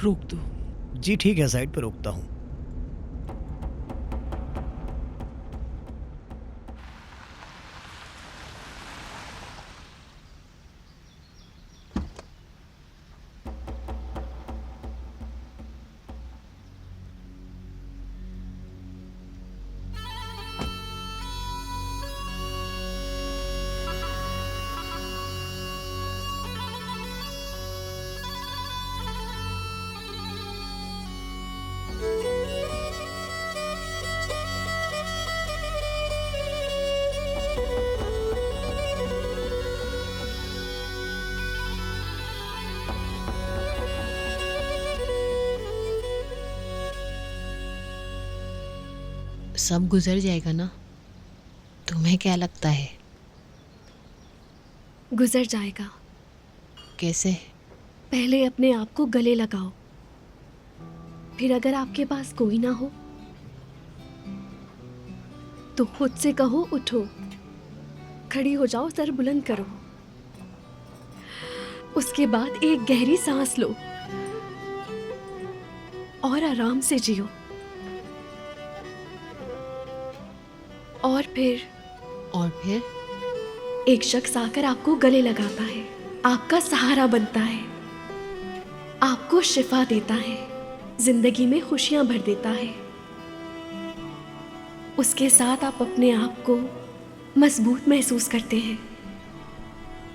रोक दो। जी ठीक है, साइड पे रोकता हूँ। सब गुजर जाएगा ना? तुम्हें क्या लगता है? गुजर जाएगा। कैसे? पहले अपने आप को गले लगाओ, फिर अगर आपके पास कोई ना हो तो खुद से कहो उठो, खड़ी हो जाओ, सर बुलंद करो। उसके बाद एक गहरी सांस लो और आराम से जियो। और फिर एक शख्स आकर आपको गले लगाता है, आपका सहारा बनता है, आपको शिफा देता है, जिंदगी में खुशियां भर देता है। उसके साथ आप अपने आप को मजबूत महसूस करते हैं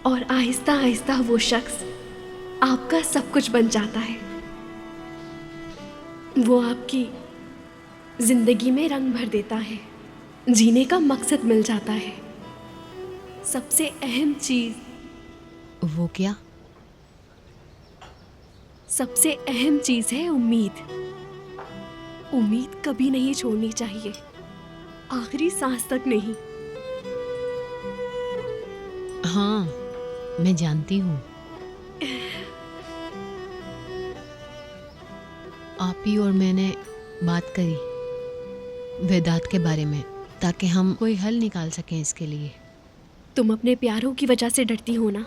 और आहिस्ता आहिस्ता वो शख्स आपका सब कुछ बन जाता है। वो आपकी जिंदगी में रंग भर देता है, जीने का मकसद मिल जाता है। सबसे अहम चीज वो क्या? सबसे अहम चीज है उम्मीद। उम्मीद कभी नहीं छोड़नी चाहिए, आखिरी सांस तक नहीं। हाँ, मैं जानती हूँ। आप ही और मैंने बात करी वेदांत के बारे में, ताकि हम कोई हल निकाल सकें इसके लिए। तुम अपने प्यारों की वजह से डरती हो ना?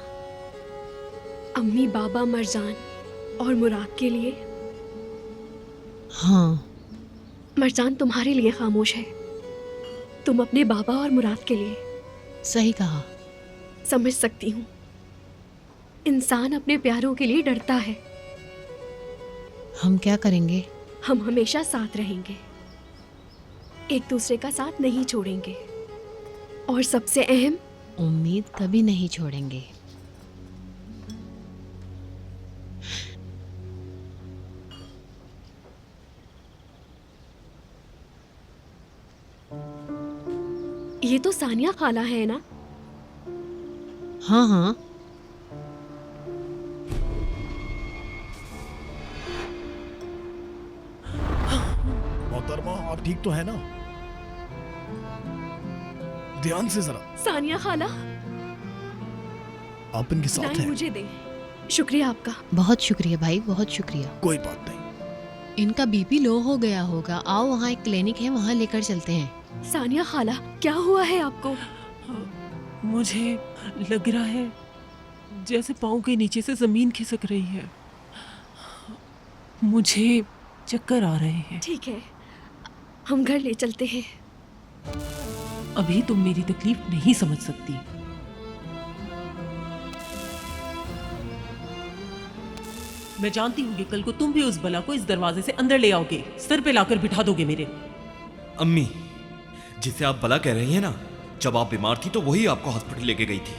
अम्मी, बाबा, मरजान और मुराद के लिए? हाँ। मरजान तुम्हारे लिए खामोश है, तुम अपने बाबा और मुराद के लिए। सही कहा। समझ सकती हूँ, इंसान अपने प्यारों के लिए डरता है। हम क्या करेंगे? हम हमेशा साथ रहेंगे, एक दूसरे का साथ नहीं छोड़ेंगे, और सबसे अहम, उम्मीद कभी नहीं छोड़ेंगे। ये तो सानिया खाला है ना? हाँ हाँ। मोहतरमा, आप ठीक तो है ना? ध्यान से जरा। सानिया खाला, आप इनके साथ नहीं हैं? मुझे दे। शुक्रिया आपका। बहुत शुक्रिया भाई, बहुत शुक्रिया। कोई बात नहीं। इनका बीपी लो हो गया होगा। आओ, वहाँ एक क्लिनिक है, वहाँ लेकर चलते हैं। सानिया खाला, क्या हुआ है आपको? मुझे लग रहा है जैसे पाँव के नीचे से जमीन खिसक रही है। मुझे चक्कर आ रहे हैं। ठीक है, हम घर ले चलते हैं। अभी तुम मेरी तकलीफ नहीं समझ सकती। मैं जानती हूँ कि कल को तुम भी उस बला को इस दरवाजे से अंदर ले आओगे, सर पे लाकर बिठा दोगे मेरे। अम्मी, जिसे आप बला कह रही हैं ना, जब आप बीमार थी तो वही आपको हॉस्पिटल लेके गई थी।